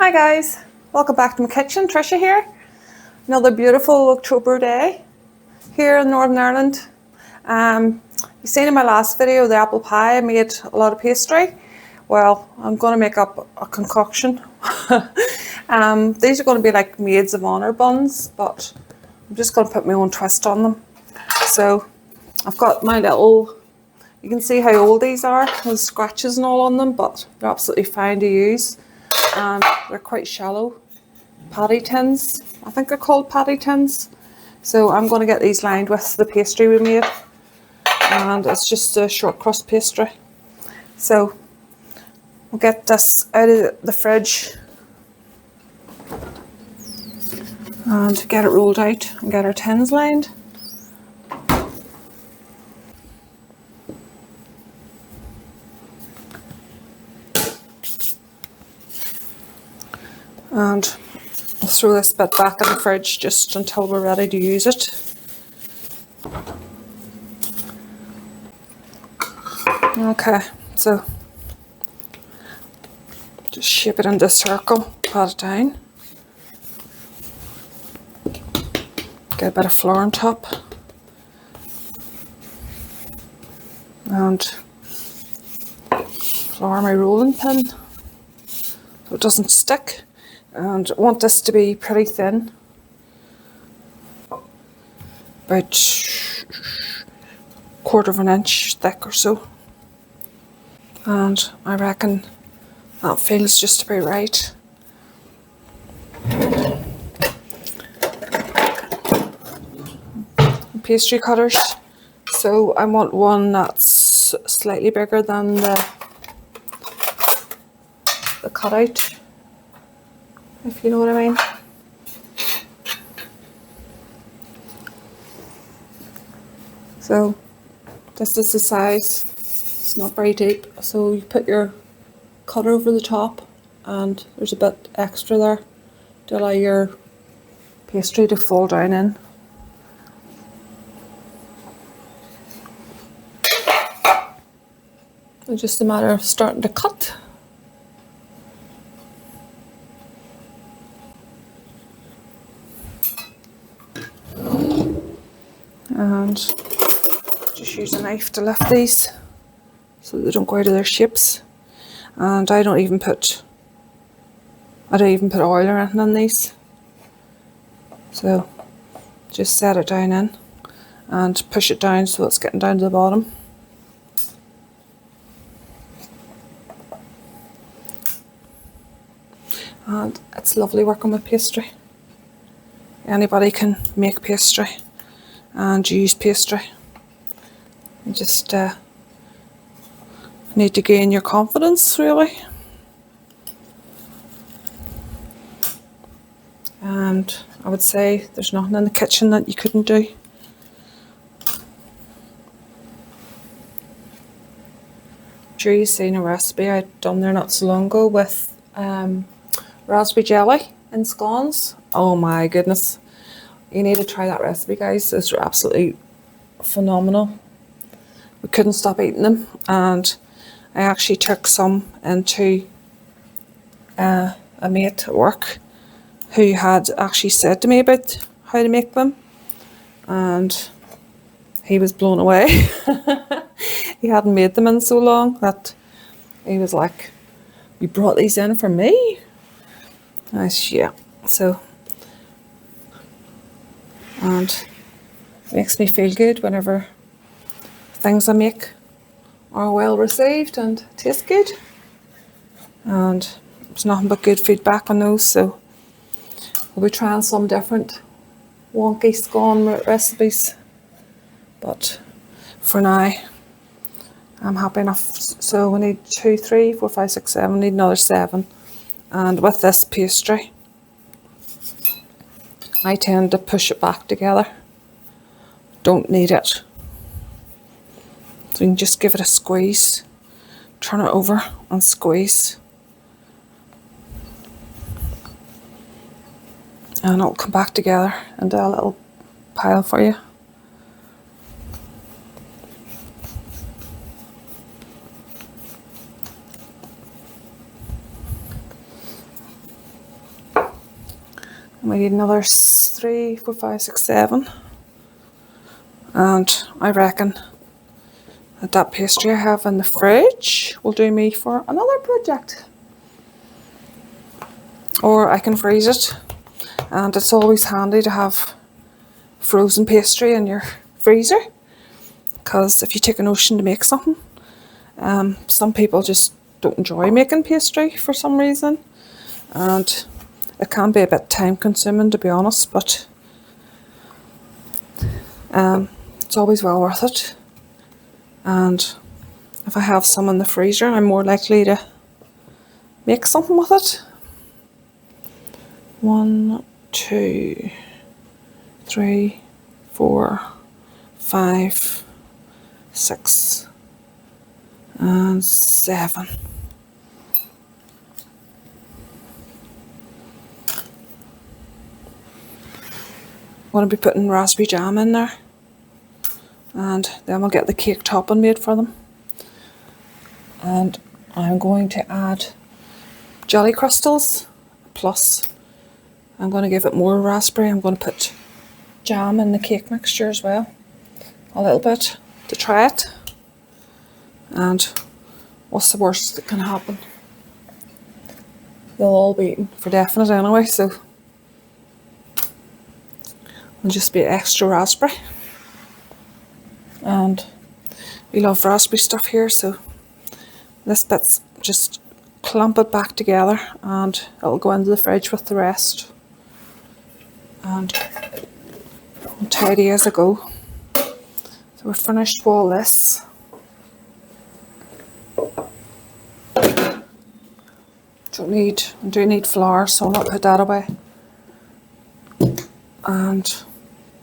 Hi guys, welcome back to my kitchen. Trisha here. Another beautiful October day here in Northern Ireland. You've seen in my last video the apple pie. I made a lot of pastry. Well, I'm going to make up a concoction. These are going to be like maids of honor buns, but I'm just going to put my own twist on them. So I've got my little, you can see how old these are. There's scratches and all on them, but they're absolutely fine to use. And they're quite shallow patty tins. I think they're called patty tins. So I'm going to get these lined with the pastry we made, and it's just a short crust pastry. So we'll get this out of the fridge and get it rolled out and get our tins lined. And we'll throw this bit back in the fridge just until we're ready to use it. Okay, so just shape it into a circle, pat it down. Get a bit of flour on top. And flour my rolling pin so it doesn't stick. And I want this to be pretty thin, about 1/4 inch thick or so. And I reckon that feels just about right. Pastry cutters, so I want one that's slightly bigger than the cutout, if you know what I mean. So this is the size. It's not very deep, so you put your cutter over the top, and there's a bit extra there to allow your pastry to fall down in. It's just a matter of starting to cut. And just use a knife to lift these so they don't go out of their shapes. And I don't even put oil or anything on these. So just set it down in and push it down so it's getting down to the bottom. And it's lovely working with pastry. Anybody can make pastry and use pastry. You just need to gain your confidence, really. And I would say there's nothing in the kitchen that you couldn't do. I'm sure you've seen a recipe I'd done there not so long ago with raspberry jelly in scones. Oh my goodness. You need to try that recipe, guys. Those are absolutely phenomenal. We couldn't stop eating them, and I actually took some into a mate at work who had actually said to me about how to make them, and he was blown away. He hadn't made them in so long that he was like, "You brought these in for me?" I said, "Yeah." So, and it makes me feel good whenever things I make are well received and taste good. And there's nothing but good feedback on those, so we'll be trying some different wonky scone recipes. But for now, I'm happy enough. So we need 2, 3, 4, 5, 6, 7. We need another 7. And with this pastry, I tend to push it back together. Don't need it. So you can just give it a squeeze. Turn it over and squeeze. And it'll come back together into a little pile for you. We need another 3, 4, 5, 6, 7. And I reckon that pastry I have in the fridge will do me for another project. Or I can freeze it. And it's always handy to have frozen pastry in your freezer. Because if you take a notion to make something, some people just don't enjoy making pastry for some reason. And it can be a bit time consuming, to be honest, but it's always well worth it. And if I have some in the freezer, I'm more likely to make something with it. 1, 2, 3, 4, 5, 6, and 7. I'm going to be putting raspberry jam in there, and then we'll get the cake topping made for them. And I'm going to add jelly crystals, plus I'm going to give it more raspberry. I'm going to put jam in the cake mixture as well, a little bit to try it. And what's the worst that can happen? They'll all be eaten for definite anyway, so it'll just be extra raspberry. And we love raspberry stuff here, so this bit's just clump it back together and it'll go into the fridge with the rest. And tidy as I go. So we're finished with all this. I do need flour, so I'll not put that away. And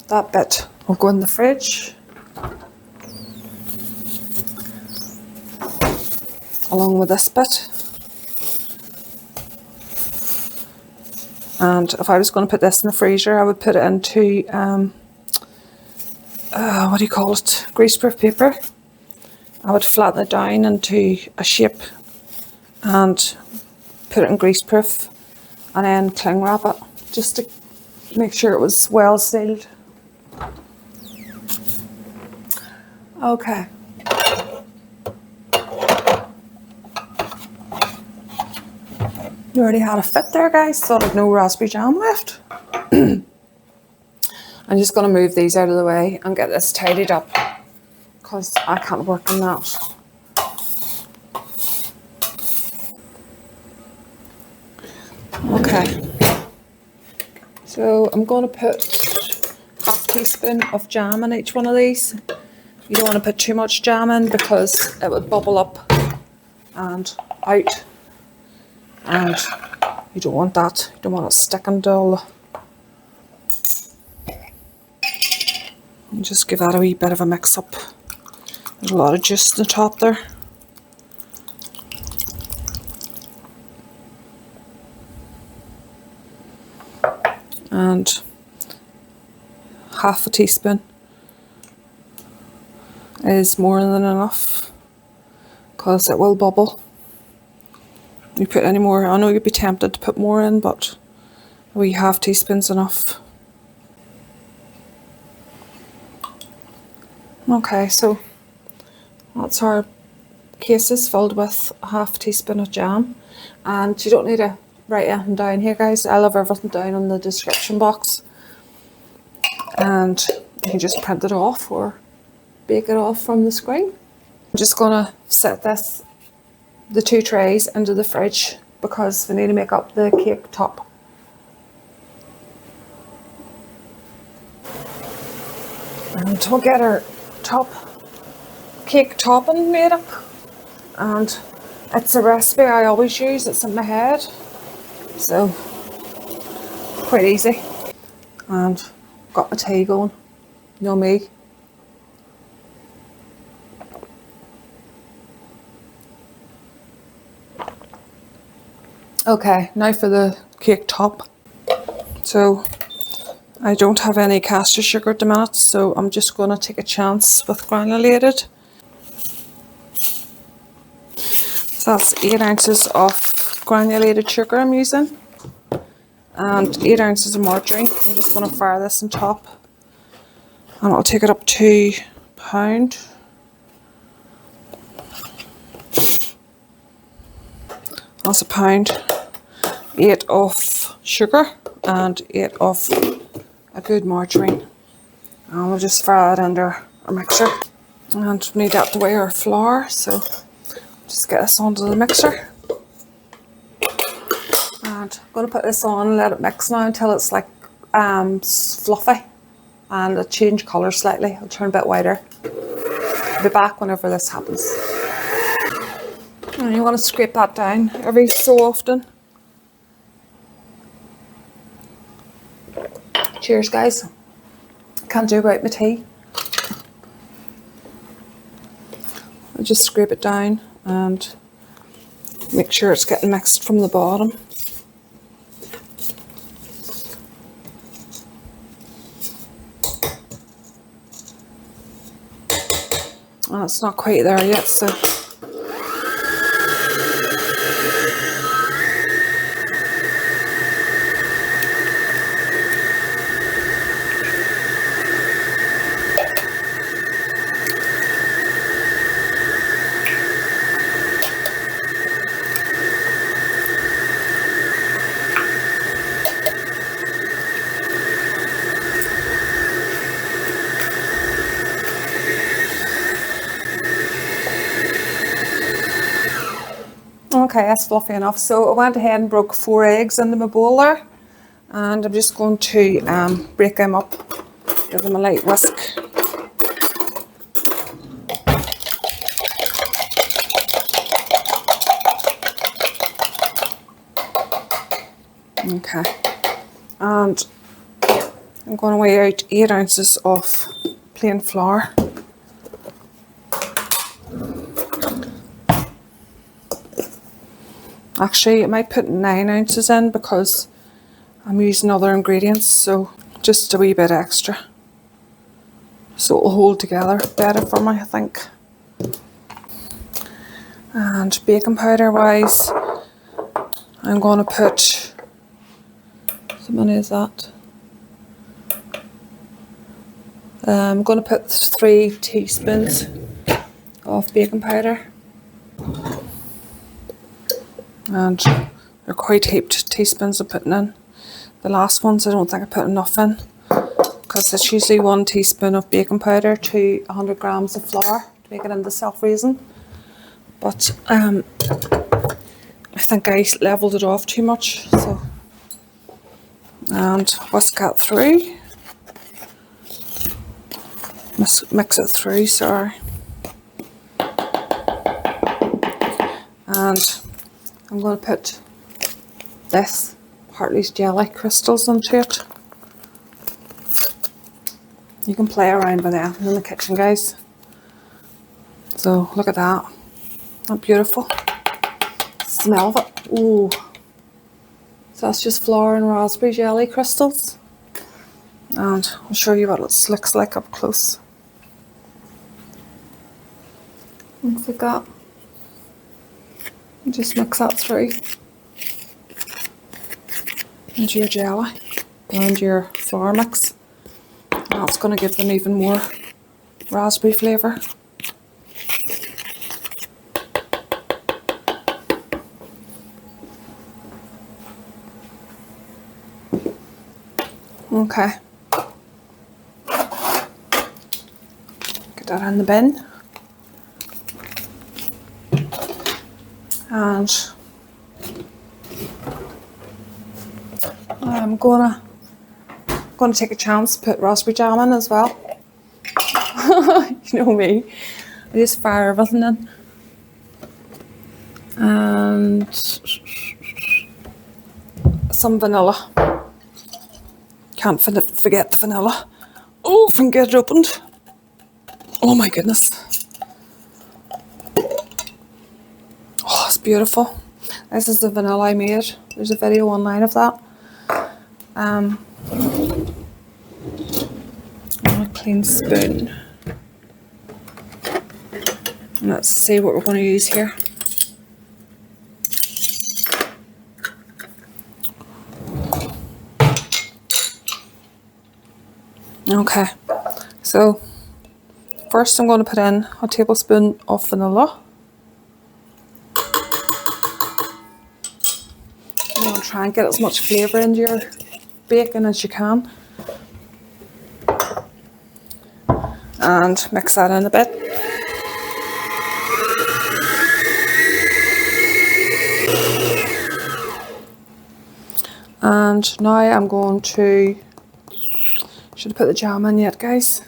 that bit will go in the fridge, along with this bit. And if I was going to put this in the freezer, I would put it into, what do you call it, greaseproof paper. I would flatten it down into a shape and put it in greaseproof and then cling wrap it, just to make sure it was well sealed. Okay. You already had a fit there, guys. Thought I'd no raspberry jam left. I'm just going to move these out of the way and get this tidied up, because I can't work on that. Okay. So I'm going to put half a teaspoon of jam in each one of these. You don't want to put too much jam in because it would bubble up and out. And you don't want that. You don't want it sticking to all. And just give that a wee bit of a mix up. There's a lot of juice on the top there. And half a teaspoon is more than enough, because it will bubble. You put any more, I know you'd be tempted to put more in, but a wee half teaspoon's enough. Okay, so that's our cases filled with a half teaspoon of jam. And you don't need to write anything down here, guys. I'll have everything down in the description box. And you can just print it off or bake it off from the screen. I'm just going to set the 2 trays into the fridge because we need to make up the cake top. And we'll get our cake topping made up. And it's a recipe I always use, it's in my head. So, quite easy. And got my tea going. You know me. Okay, now for the cake top. So I don't have any caster sugar at the minute, so I'm just going to take a chance with granulated. So that's 8 ounces of granulated sugar I'm using. and 8 ounces of margarine. I'm just going to fire this on top, and I'll take it up to £1. That's £1. 8 of sugar and 8 of a good margarine. And we'll just fire that under our mixer. And we need that to weigh our flour, so just get this onto the mixer. And I'm going to put this on and let it mix now until it's like fluffy and it'll change colour slightly. It'll turn a bit whiter. I'll be back whenever this happens. And you want to scrape that down every so often. Cheers, guys. Can't do without my tea. I'll just scrape it down and make sure it's getting mixed from the bottom. And it's not quite there yet, so okay, that's fluffy enough. So I went ahead and broke 4 eggs into my bowl there, and I'm just going to break them up, give them a light whisk. Okay, and I'm going to weigh out 8 ounces of plain flour. Actually, I might put 9 ounces in because I'm using other ingredients, so just a wee bit extra. So it'll hold together better for me, I think. And baking powder wise, I'm going to put, how many is that? I'm going to put 3 teaspoons of baking powder. And they're quite heaped teaspoons of putting in. The last ones I don't think I put enough in, because it's usually 1 teaspoon of baking powder to 100 grams of flour to make it into self-raising. But I think I levelled it off too much, so. And whisk that through. Mix it through, sorry. And I'm going to put this Hartley's jelly crystals into it. You can play around with that in the kitchen, guys. So look at that. Isn't that beautiful? Smell of it. Ooh. So that's just flour and raspberry jelly crystals. And I'll show you what it looks like up close. Looks like that. And just mix that through into your jelly and your flour mix. That's going to give them even more raspberry flavour. Okay. Get that in the bin. And I'm gonna take a chance to put raspberry jam in as well. You know me, I just fire everything in. And some vanilla. Can't forget the vanilla. Oh, if I can get it opened. Oh my goodness. Oh, it's beautiful. This is the vanilla I made. There's a video online of that. A clean spoon. And let's see what we're going to use here. Okay, so first I'm going to put in a tablespoon of vanilla. You want to try and get as much flavour into your bacon as you can. And mix that in a bit. And now I'm going to, should have put the jam in yet, guys?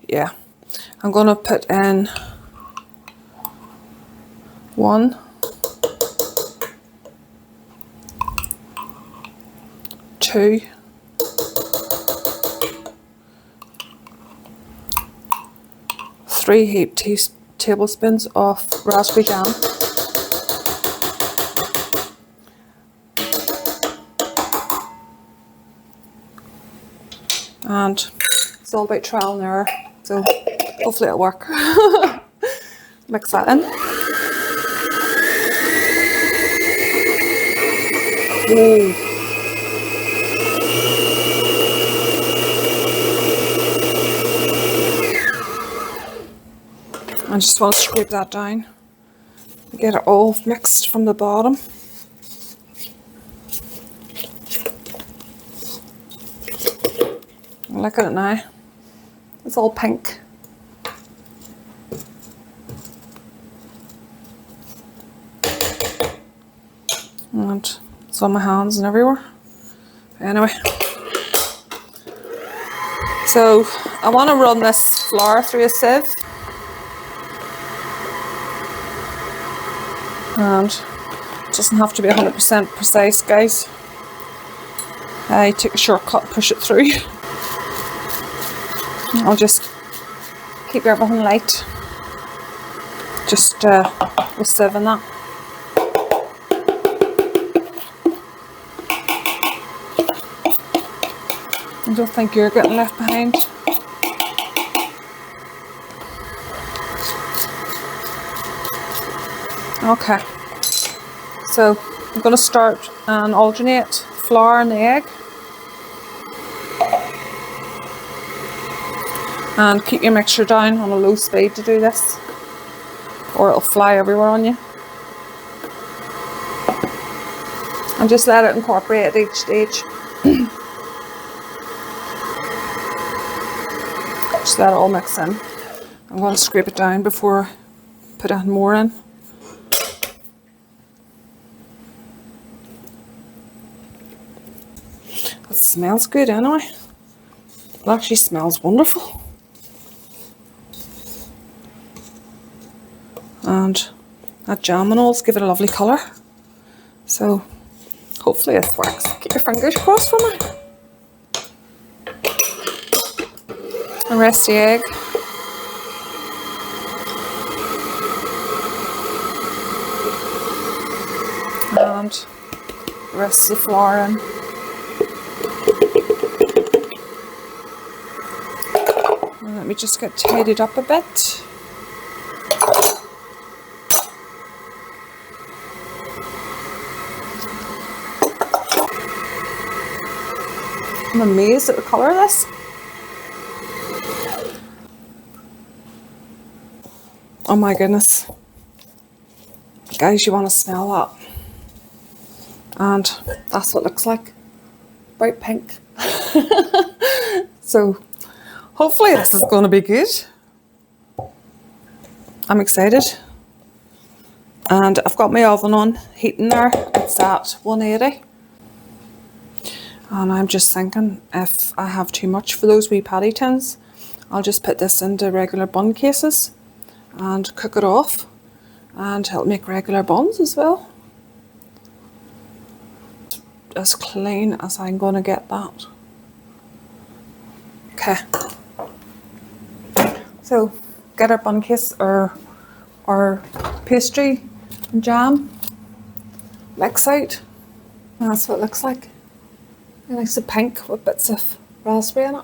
Yeah, I'm going to put in 1, 2, 3 heaped tablespoons of raspberry jam. And it's all about trial and error, so hopefully it'll work. Mix that in. Whoa. I just want to scrape that down, get it all mixed from the bottom. Look at it now, it's all pink. And it's on my hands and everywhere. Anyway, so I want to run this flour through a sieve. And it doesn't have to be 100% precise, guys. I took a shortcut, push it through. I'll just keep everything light. Just with sieve and that. I don't think you're getting left behind. Okay, so I'm going to start and alternate flour and the egg. And keep your mixture down on a low speed to do this, or it'll fly everywhere on you. And just let it incorporate at each stage. Just let it all mix in. I'm going to scrape it down before I put anything more in. It smells good anyway. It actually smells wonderful. And that jam and all's give it a lovely colour. So hopefully this works. Keep your fingers crossed for me. And rest the egg. And rest the flour in. And let me just get tidied up a bit. I'm amazed at the colour of this. Oh my goodness. Guys, you want to smell that. And that's what it looks like. Bright pink. So hopefully this is going to be good. I'm excited. And I've got my oven on heating there. It's at 180. And I'm just thinking if I have too much for those wee patty tins, I'll just put this into regular bun cases and cook it off, and it'll make regular buns as well. As clean as I'm going to get that. Okay. So get our bun case or our pastry and jam mix out. And that's what it looks like. A nice pink with bits of raspberry in it.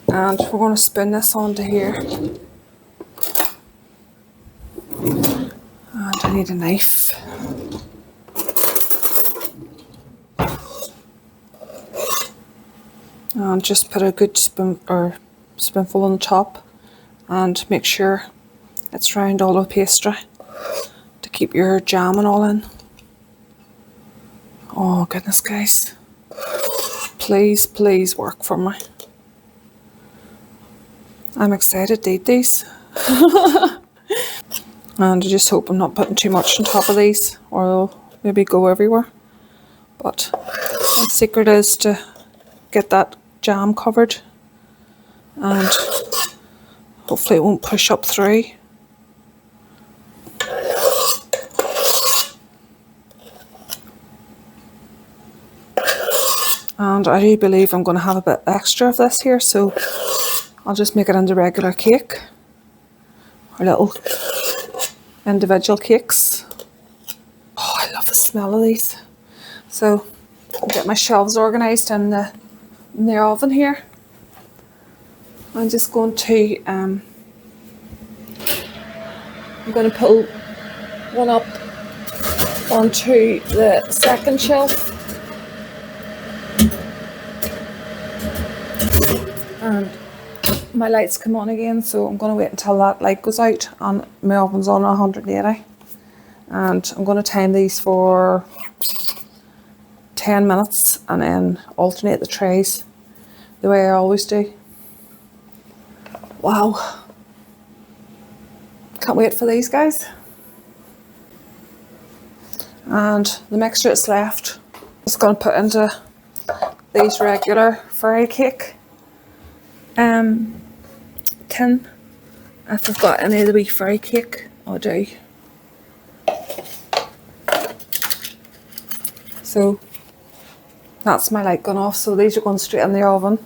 And we're going to spoon this onto here. And I need a knife. And just put a good spoonful on the top and make sure it's round all the pastry to keep your jam and all in. Oh goodness guys, please work for me. I'm excited to eat these. And I just hope I'm not putting too much on top of these or they'll maybe go everywhere. But the secret is to get that jam covered and hopefully it won't push up through. And I do believe I'm going to have a bit extra of this here, so I'll just make it into regular cake, or little individual cakes. Oh, I love the smell of these. So I'll get my shelves organised in the oven here. I'm just going to I'm going to pull one up onto the second shelf. And my lights come on again, so I'm going to wait until that light goes out and my oven's on 180. And I'm going to time these for 10 minutes and then alternate the trays the way I always do. Wow. Can't wait for these guys. And the mixture that's left, I'm just going to put into these regular fairy cake tin. If I've got any of the wee fairy cake, I'll do. So that's my light gone off, so these are going straight in the oven.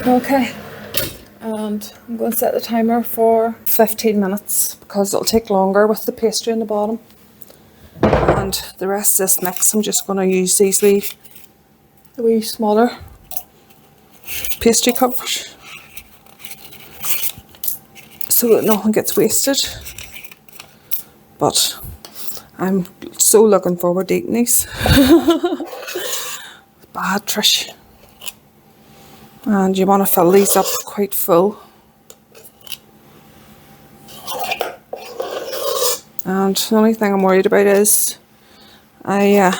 Okay, and I'm going to set the timer for 15 minutes because it'll take longer with the pastry in the bottom. And the rest of this mix, I'm just going to use these wee smaller pastry covers so that nothing gets wasted. But I'm so looking forward to eating these. Bad Trish. And you want to fill these up quite full. And the only thing I'm worried about is I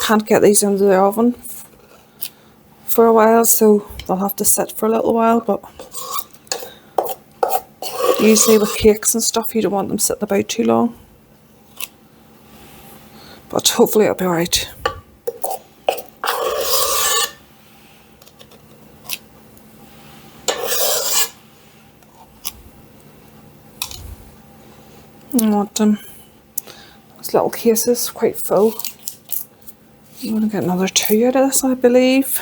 can't get these into the oven for a while, so they'll have to sit for a little while. But usually with cakes and stuff, you don't want them sitting about too long. But hopefully it'll be alright. I want them, those little cases, quite full. I'm going to get another 2 out of this, I believe.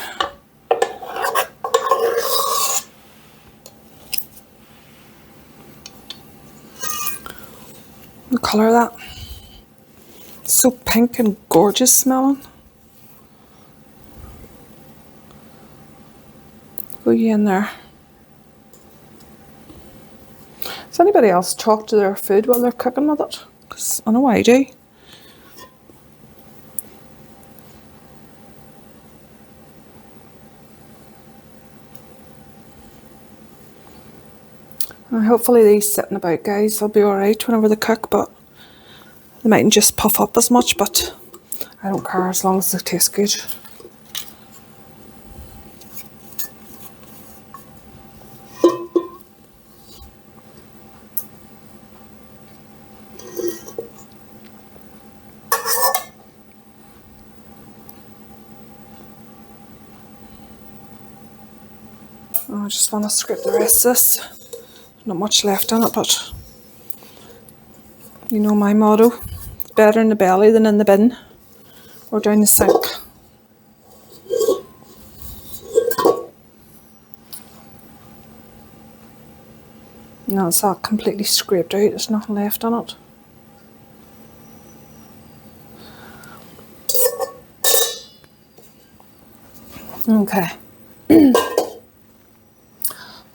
The colour of that. So pink and gorgeous smelling. Go you in there. Does anybody else talk to their food while they're cooking with it? Because I know I do. Hopefully these sitting about, guys, they'll be alright whenever they cook, but they mightn't just puff up as much, but I don't care as long as they taste good. I just want to scrape the rest of this. Not much left on it, but you know my motto, it's better in the belly than in the bin or down the sink. Now it's all completely scraped out, there's nothing left on it. Okay.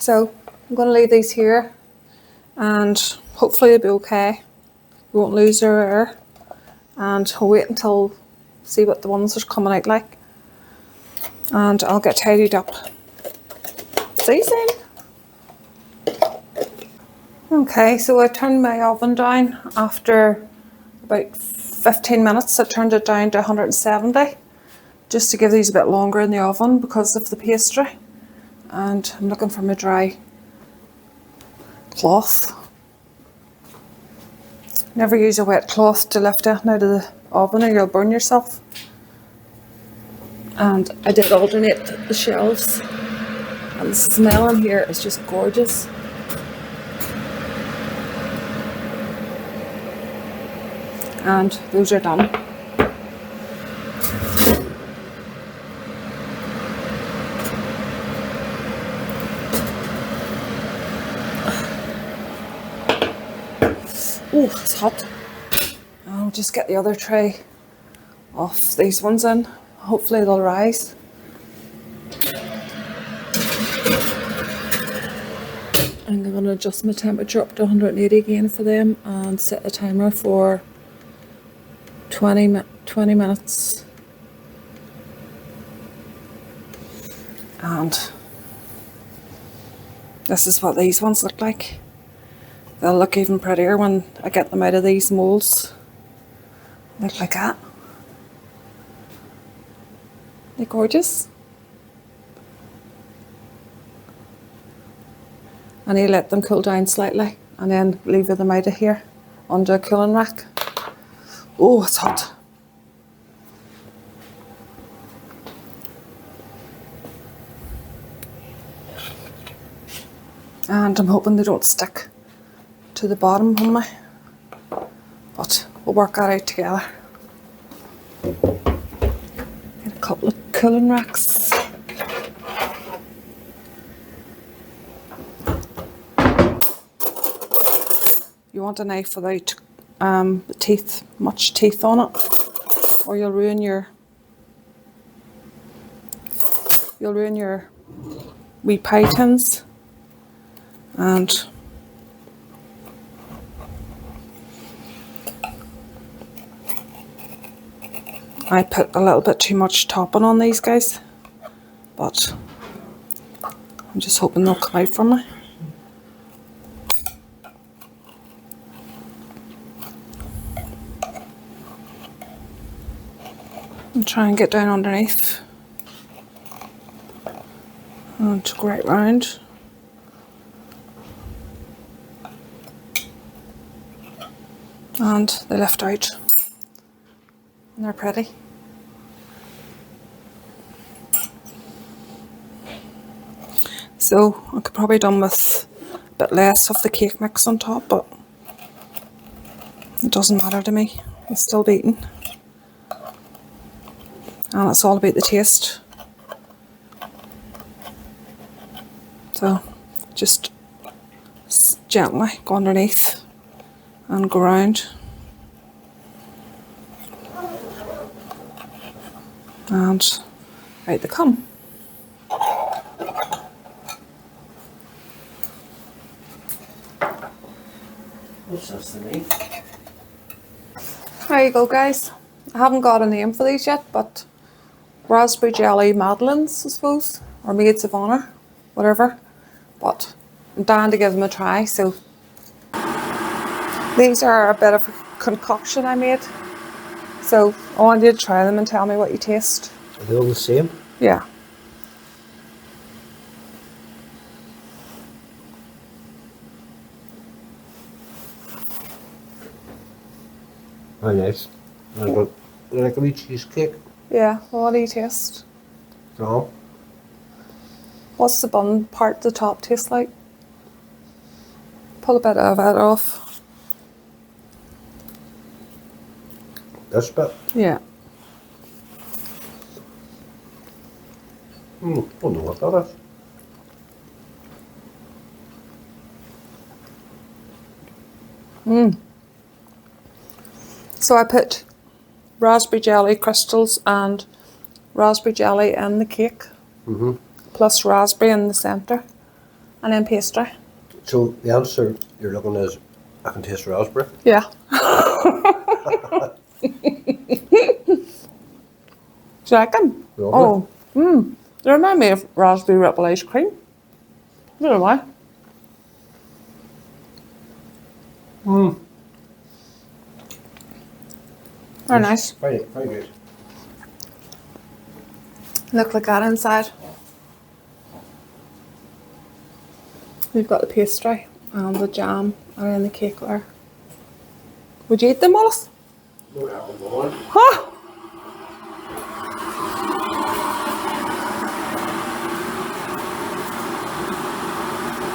So I'm going to leave these here and hopefully they'll be okay. We won't lose their air, and I'll wait until see what the ones are coming out like, and I'll get tidied up. See you soon. Okay, so I turned my oven down after about 15 minutes. I turned it down to 170 just to give these a bit longer in the oven because of the pastry. And I'm looking for my dry cloth. Never use a wet cloth to lift anything out of the oven or you'll burn yourself. And I did alternate the shelves, and the smell in here is just gorgeous. And those are done. Oh, it's hot. I'll just get the other tray off these ones in. Hopefully they'll rise. I'm going to adjust my temperature up to 180 again for them and set the timer for 20 minutes. And this is what these ones look like. They'll look even prettier when I get them out of these moulds. Look like that. They're gorgeous. I need to let them cool down slightly and then leave them out of here under a cooling rack. Oh, it's hot. And I'm hoping they don't stick to the bottom on me, but we'll work that out together. Get a couple of cooling racks. You want a knife without teeth, much teeth on it, or you'll ruin your wee pie tins. And I put a little bit too much topping on these guys, but I'm just hoping they'll come out for me. And try and get down underneath and go right round. And they lift out and they're pretty. So I could probably done with a bit less of the cake mix on top, but it doesn't matter to me. It's still beaten. And it's all about the taste. So just gently go underneath and go round. And out they come. What's this to me? There you go, guys. I haven't got a name for these yet, but raspberry jelly madeleines, I suppose, or maids of honour, whatever. But I'm down to give them a try. So these are a bit of a concoction I made. So I want you to try them and tell me what you taste. Are they all the same? Yeah. Oh, nice. Like a wee cheesecake. Yeah, well, what do you taste? No. What's the bun part, the top taste like? Pull a bit of it off. This bit? Yeah. I don't know what that is. So I put raspberry jelly crystals and raspberry jelly in the cake, plus raspberry in the centre. and then pastry. So the answer you're looking is I can taste raspberry. Yeah. Do you reckon? Lovely. Oh, they remind me of raspberry ripple ice cream. I don't know why. Very nice. Very, very good. Look like that inside. We've got the pastry and the jam and then the cake there. Would you eat them, Wallace? No apple bun. Huh?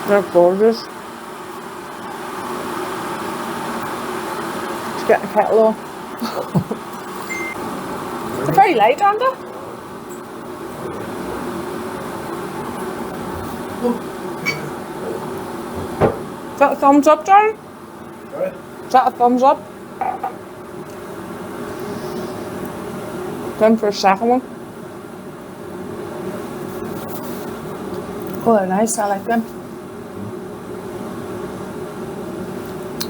They're gorgeous. Just get the kettle on. They're very light, aren't they? Is that a thumbs up, Darren? Sorry? Is that a thumbs up? Time for a second one. Oh, they're nice. I like them.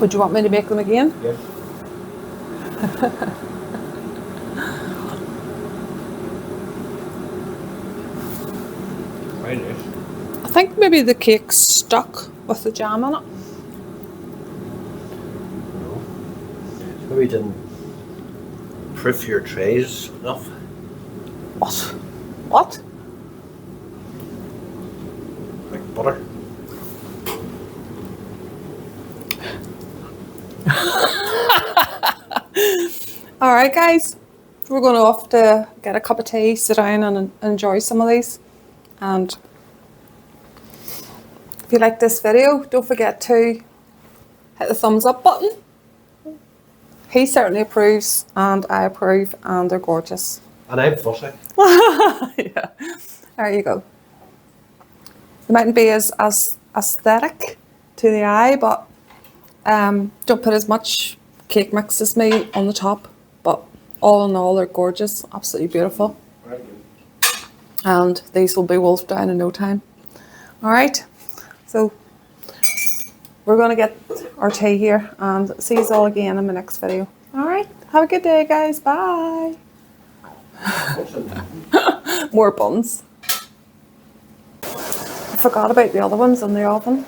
Would you want me to make them again? Yes. Very nice. I think maybe the cake's stuck with the jam in it. No. Maybe you didn't proof your trays enough. What? What? Like butter. All right, guys. We're going off to get a cup of tea, sit down and enjoy some of these. And if you like this video, don't forget to hit the thumbs up button. He certainly approves and I approve and they're gorgeous. And I'm fussy. Yeah, there you go. They mightn't be as aesthetic to the eye, but don't put as much cake mix as me on the top. But all in all, they're gorgeous, absolutely beautiful. Very good. And these will be wolfed down in no time. All right, so we're going to get our tea here and see you all again in my next video. All right, have a good day, guys. Bye. What's in there? More buns. I forgot about the other ones in the oven.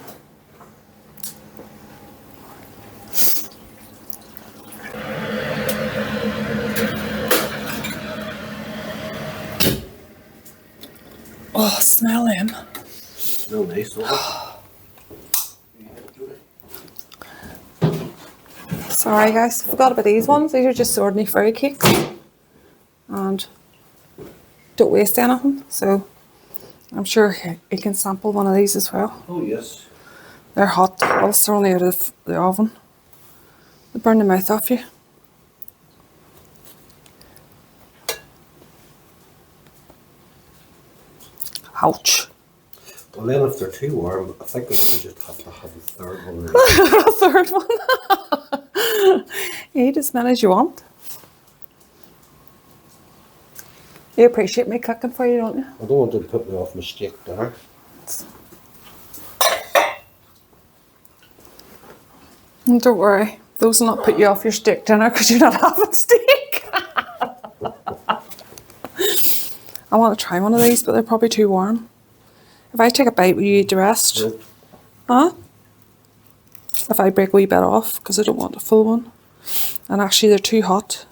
Oh, smell them. Smell nice, don't it? Sorry guys, forgot about these ones. These are just ordinary fairy cakes. And don't waste anything. So I'm sure you can sample one of these as well. Oh yes. They're hot, whilst they're only out of the oven. They burn the mouth off you. Ouch. Well then if they're too warm, I think we just have to have a third one. A third one. You eat as many as you want. You appreciate me cooking for you, don't you? I don't want to put me off my steak there. Don't worry, those will not put you off your steak dinner because you're not having steak. I want to try one of these, but they're probably too warm. If I take a bite, will you eat the rest? Nope. Huh? If I break a wee bit off, because I don't want a full one. And actually, they're too hot.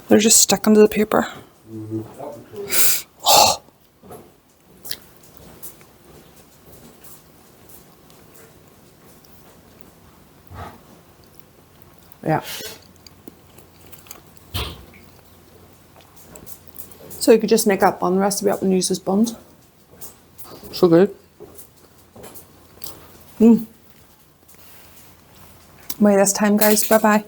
They're just sticking to the paper. Oh. Yeah. So you could just make that bun recipe up and use as buns. So good. Wait, this time, guys. Bye bye.